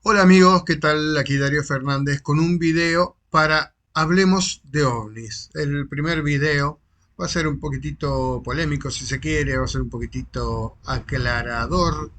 Hola amigos, ¿qué tal? Aquí Darío Fernández con un video para Hablemos de ovnis. El primer video va a ser un poquitito polémico si se quiere, va a ser un poquitito aclarador.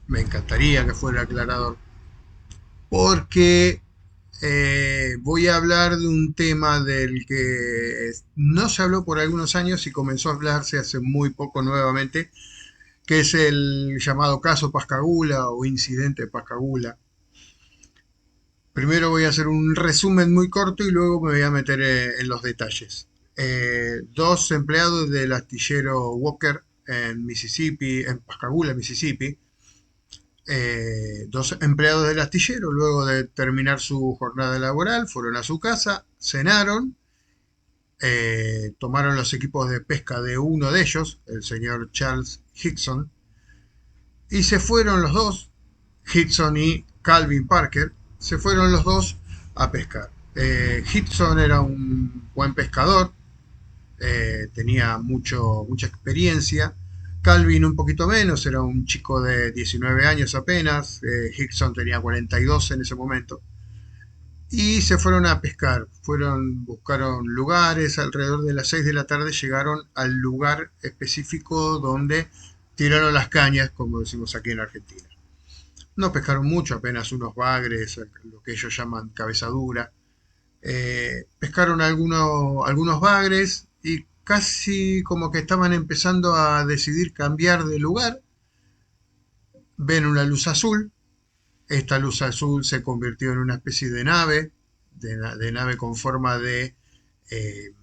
Me encantaría que fuera aclarador porque voy a hablar de un tema del que no se habló por algunos años y comenzó a hablarse hace muy poco nuevamente, que es el llamado caso Pascagoula o incidente Pascagoula. Primero voy a hacer un resumen muy corto y luego me voy a meter en los detalles. Dos empleados del astillero Walker en Mississippi, en Pascagoula, Mississippi, dos empleados del astillero, luego de terminar su jornada laboral, fueron a su casa, cenaron, tomaron los equipos de pesca de uno de ellos, el señor Charles Hickson, y se fueron los dos, Hickson y Calvin Parker, se fueron los dos a pescar. Hickson era un buen pescador, tenía mucha experiencia. Calvin un poquito menos, era un chico de 19 años apenas. Hickson tenía 42 en ese momento. Y se fueron a pescar. Buscaron lugares. Alrededor de las 6 de la tarde llegaron al lugar específico donde tiraron las cañas, como decimos aquí en Argentina. No pescaron mucho, apenas unos bagres, lo que ellos llaman cabezadura. Pescaron algunos bagres y casi como que estaban empezando a decidir cambiar de lugar. Ven una luz azul. Esta luz azul se convirtió en una especie de nave, de nave con forma de eh,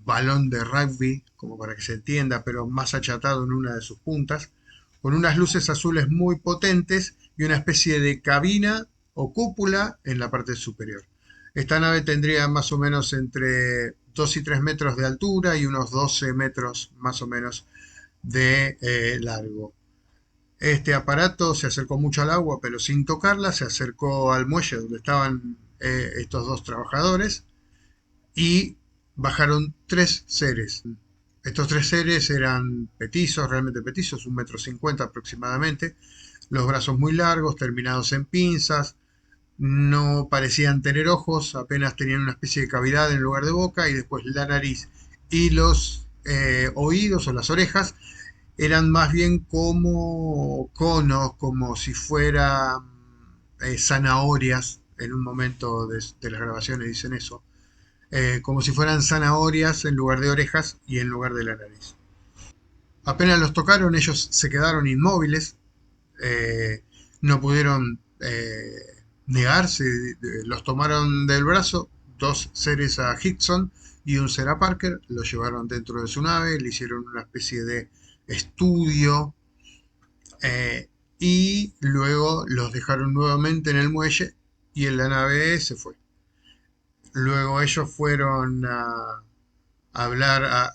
balón de rugby, como para que se entienda, pero más achatado en una de sus puntas, con unas luces azules muy potentes y una especie de cabina o cúpula en la parte superior. Esta nave tendría más o menos entre 2 y 3 metros de altura y unos 12 metros más o menos de largo. Este aparato se acercó mucho al agua, pero sin tocarla, se acercó al muelle donde estaban estos dos trabajadores y bajaron tres seres. Estos tres seres eran petizos, realmente petizos, 1,50 m aproximadamente, los brazos muy largos, terminados en pinzas, no parecían tener ojos, apenas tenían una especie de cavidad en lugar de boca y después la nariz y los oídos o las orejas eran más bien como conos, como si fueran zanahorias. En un momento de las grabaciones dicen eso, como si fueran zanahorias en lugar de orejas y en lugar de la nariz. Apenas los tocaron, ellos se quedaron inmóviles, no pudieron negarse, los tomaron del brazo, dos seres a Hickson y un ser a Parker, los llevaron dentro de su nave, le hicieron una especie de estudio y luego los dejaron nuevamente en el muelle y en la nave se fue. Luego ellos fueron a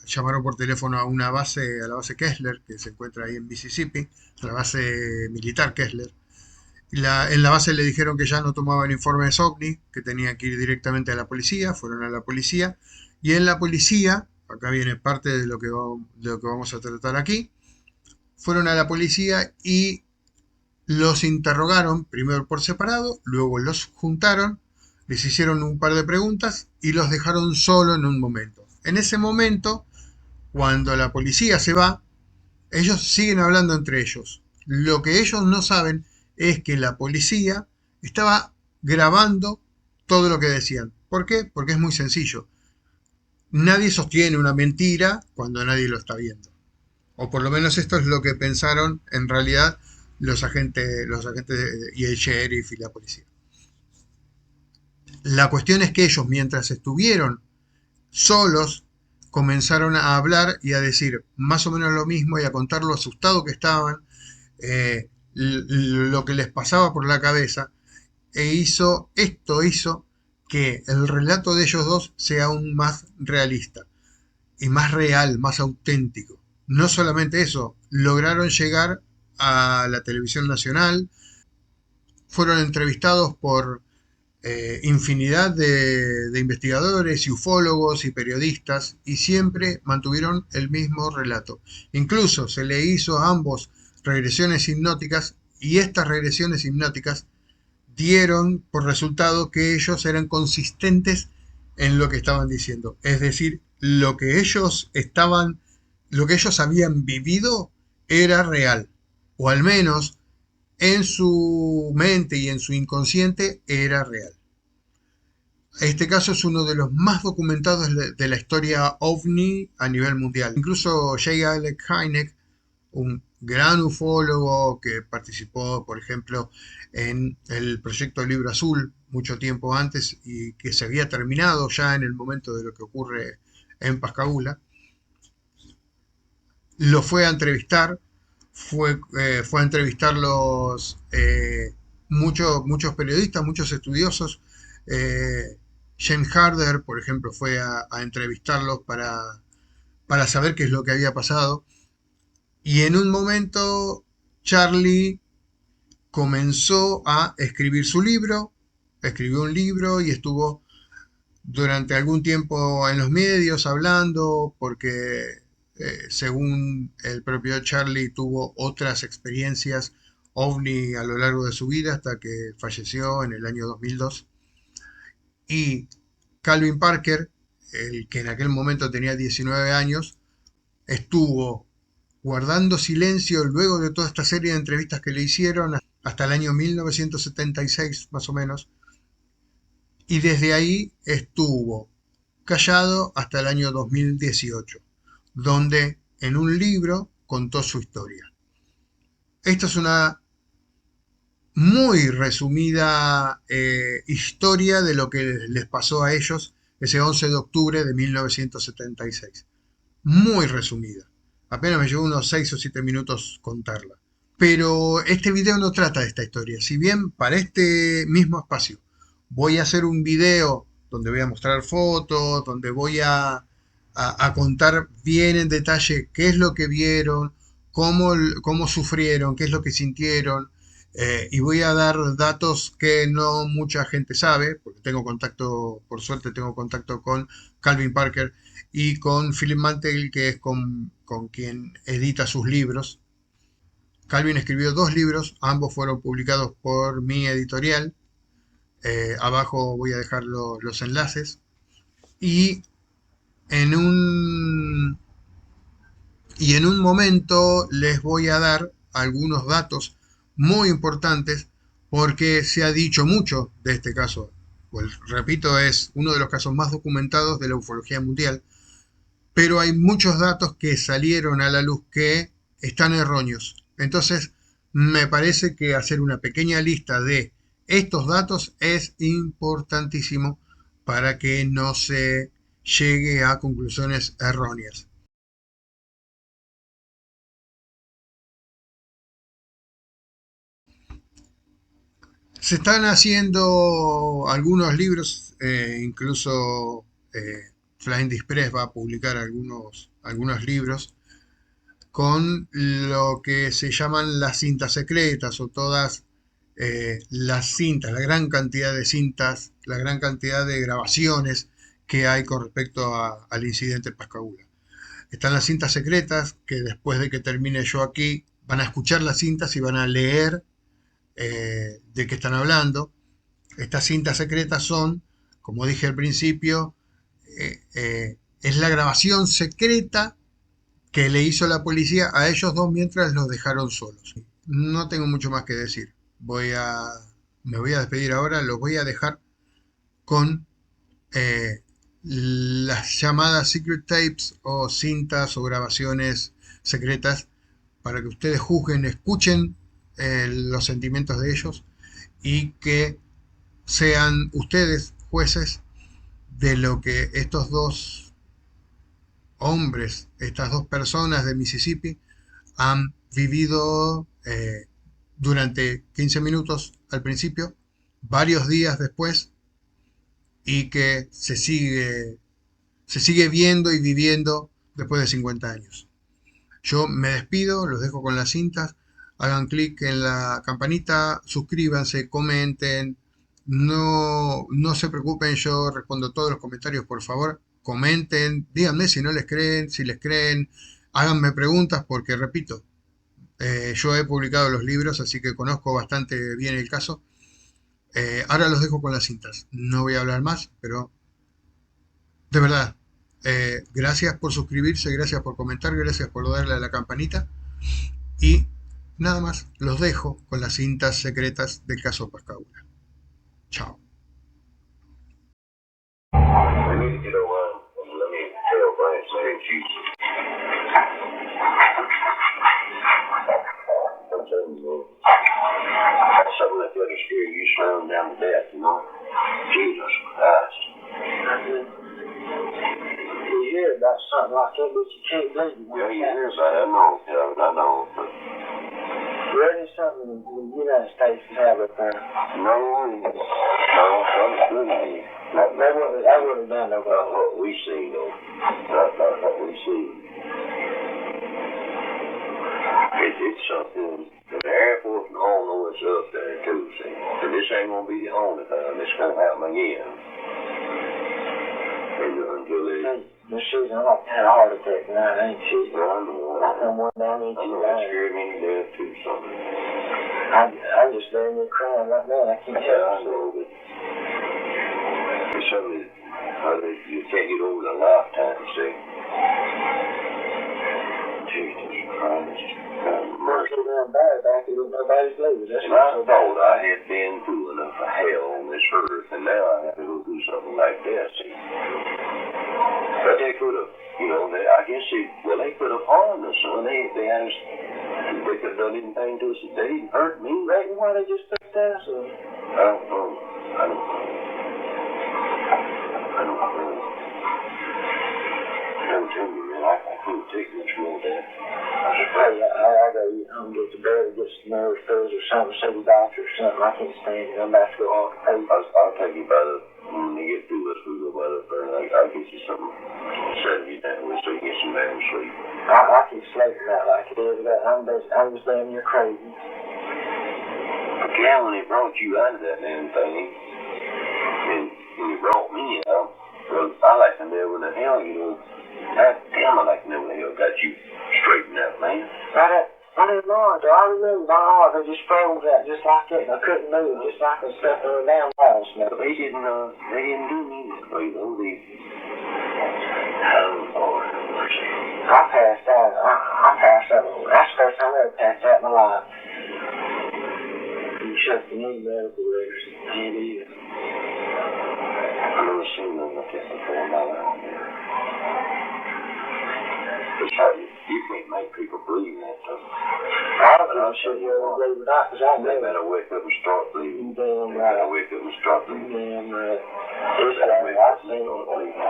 llamaron por teléfono a una base, a la base Kessler, que se encuentra ahí en Mississippi, a la base militar Kessler. En la base le dijeron que ya no tomaban informes OVNI, que tenían que ir directamente a la policía, fueron a la policía, y en la policía, acá viene parte de lo que vamos a tratar aquí, fueron a la policía y los interrogaron primero por separado, luego los juntaron, les hicieron un par de preguntas y los dejaron solo en un momento. En ese momento, cuando la policía se va, ellos siguen hablando entre ellos. Lo que ellos no saben es que la policía estaba grabando todo lo que decían. ¿Por qué? Porque es muy sencillo. Nadie sostiene una mentira cuando nadie lo está viendo. O por lo menos esto es lo que pensaron en realidad los agentes y el sheriff y la policía. La cuestión es que ellos, mientras estuvieron solos, comenzaron a hablar y a decir más o menos lo mismo y a contar lo asustado que estaban, lo que les pasaba por la cabeza, esto hizo que el relato de ellos dos sea aún más realista y más real, más auténtico. No solamente eso, lograron llegar a la televisión nacional, fueron entrevistados por infinidad de investigadores y ufólogos y periodistas y siempre mantuvieron el mismo relato. Incluso se le hizo a ambos regresiones hipnóticas y estas regresiones hipnóticas dieron por resultado que ellos eran consistentes en lo que estaban diciendo. Es decir, lo que ellos habían vivido era real, o al menos en su mente y en su inconsciente era real. Este caso es uno de los más documentados de la historia OVNI a nivel mundial. Incluso J. Alec Hynek, un gran ufólogo que participó, por ejemplo, en el proyecto Libro Azul mucho tiempo antes y que se había terminado ya en el momento de lo que ocurre en Pascagoula, lo fue a entrevistar, fue a entrevistarlos muchos periodistas, muchos estudiosos. James Harder, por ejemplo, fue a entrevistarlos para saber qué es lo que había pasado. Y en un momento Charlie comenzó a escribir su libro, escribió un libro y estuvo durante algún tiempo en los medios hablando porque según el propio Charlie tuvo otras experiencias ovni a lo largo de su vida hasta que falleció en el año 2002. Y Calvin Parker, el que en aquel momento tenía 19 años, estuvo guardando silencio luego de toda esta serie de entrevistas que le hicieron hasta el año 1976 más o menos, y desde ahí estuvo callado hasta el año 2018, donde en un libro contó su historia. Esta es una muy resumida historia de lo que les pasó a ellos ese 11 de octubre de 1976. Muy resumida. Apenas me llevó unos 6 o 7 minutos contarla. Pero este video no trata de esta historia. Si bien para este mismo espacio voy a hacer un video donde voy a mostrar fotos, donde voy a contar bien en detalle qué es lo que vieron, cómo sufrieron, qué es lo que sintieron, y voy a dar datos que no mucha gente sabe, porque tengo contacto, por suerte tengo contacto con Calvin Parker y con Philip Mantel, que es con quien edita sus libros. Calvin escribió dos libros, ambos fueron publicados por mi editorial. Abajo voy a dejar los enlaces. Y en un, y en un momento les voy a dar algunos datos muy importantes porque se ha dicho mucho de este caso. Pues, repito, es uno de los casos más documentados de la ufología mundial, pero hay muchos datos que salieron a la luz que están erróneos. Entonces, me parece que hacer una pequeña lista de estos datos es importantísimo para que no se llegue a conclusiones erróneas. Se están haciendo algunos libros, incluso Flying Dispress va a publicar algunos libros con lo que se llaman las cintas secretas o todas las cintas, la gran cantidad de cintas, la gran cantidad de grabaciones que hay con respecto al incidente de Pascagoula. Están las cintas secretas que después de que termine yo aquí van a escuchar las cintas y van a leer de qué están hablando. Estas cintas secretas son, como dije al principio, es la grabación secreta que le hizo la policía a ellos dos mientras los dejaron solos. No tengo mucho más que decir. Me voy a despedir ahora, los voy a dejar con las llamadas secret tapes o cintas o grabaciones secretas para que ustedes juzguen, escuchen los sentimientos de ellos y que sean ustedes jueces de lo que estos dos hombres, estas dos personas de Mississippi han vivido durante 15 minutos al principio, varios días después, y que se sigue viendo y viviendo después de 50 años. Yo me despido, los dejo con las cintas, hagan clic en la campanita, suscríbanse, comenten, no se preocupen, yo respondo todos los comentarios, por favor, comenten, díganme si no les creen, si les creen, háganme preguntas porque, repito, yo he publicado los libros, así que conozco bastante bien el caso. Ahora los dejo con las cintas. No voy a hablar más, pero de verdad, gracias por suscribirse, gracias por comentar, gracias por darle a la campanita. Y nada más, los dejo con las cintas secretas del caso Pascagoula. Chao. That's something that would scare you slowing down to death, you know? Jesus Christ. You hear about something like that, but you can't believe it. Yeah, you hear about it. I know, Kevin, I know. But really something the United States can have up there. no, something's good to me. That wouldn't have done no Not better. what we see, though. Not what we see. It's something. The Air Force and all know it's up there, too, see. And this ain't going to be the only time it's going to happen again. Until they... This season, I'm like had a heart attack tonight, ain't she? Well, I know. I come one down I into know the it scared me to death, too, something. I'm just laying there crying right now. I can't Yeah, tell I you. know, but it's something that you can't get over in a lifetime, you see. Jesus Christ. Mercy down bad back there with nobody's leaving. That's And what I thought I had been through enough of hell on this earth, and now I have to go through something like this, see. But they could have, you know, I guess they could have harmed us, son. They could have done anything to us. They didn't hurt me. Reckon why they just took that, so. I don't know. Don't tell me, man. I couldn't take much more of that. Hey, I gotta get home, get to bed, get some nerve pills or something, see the doctor or something. I can't stand it. I'm about to go off. Hey, I'll take you by the, when you get through this, we'll go by the there, and I'll get you something, settle you down with so you get some damn sleep. I keep sleeping out like it is, but I'm just laying here crazy. Yeah, when they brought you out of that damn thing, and when you brought me out, well, I like to know when the hell, you know, God damn, I like to know when the hell got you straightened out, man. I didn't know it, though. I remember my heart, they just froze out just like that, and I couldn't move, just like I stepped on a damn house. But they didn't do me that way, though. Oh, Lord have mercy. I passed out. I passed out. That's the first time I ever passed out in my life. You shut the new medical records. Can't either. I've never seen nothing like that before in my life. It's hard. You can't make people believe that, though. I don't give a shit you ever believe it or not, because I They know. better wake up and start believing. Damn They right. better wake up and start believing. Damn right. They It's better like wake I up and seen start it. believing.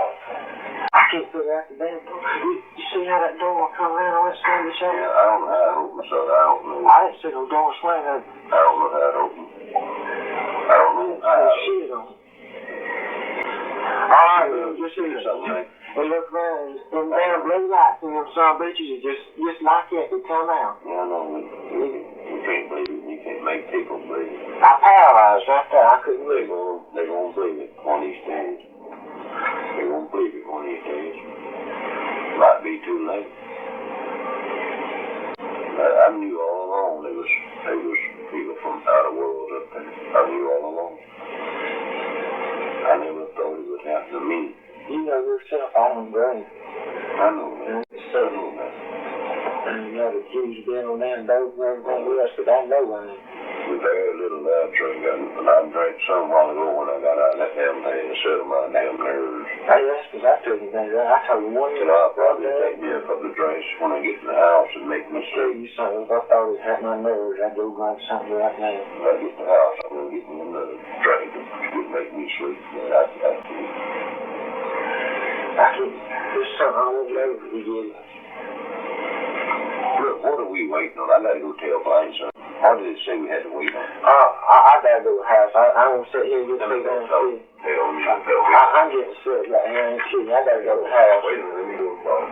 I can't figure out the damn door. You see how that door come around on that side of the shop? Yeah, I don't know how it opens, so I don't know. I didn't see no door swing up. I don't know how it opens. I don't know how it opens. Shit on it. All right, man, just see Something like and look around, and damn blue lights, and them some bitches are just like that, they come out. yeah, I know. You can't believe it. You can't make people believe it. I paralyzed right there, I couldn't They're move. gonna believe it one of these days. They're gonna believe it one of these days. Might be too late. I knew all along there was people from outer worlds up there. I knew all along. I never thought it would happen to me. You know yourself, I don't brain. I know that. I know that. And you know the Jews been on that boat and everything else, but I know I ain't. We very little now drink, and I drank some while ago when I got out of that damn thing to settle my damn nerves. Hey, that's because I took you things right. I told you one And I'll probably take me a couple of drinks when I get to the house and make me tell sleep. you something. If I thought it had my nerves, I'd go grab something right now. When I get to the house, I'm going to get me another drink and would make me sleep. Yeah, I can't. There's something I won't know if we get it. Look, what are we waiting on? I got to go tell Blaine something. Why did it say we had to wait on? I gotta go to the house. I won't sit here and get sick on shit. Tell me. I'm getting sick right here and shit. I gotta go to the house. Wait a minute, let me go to the phone.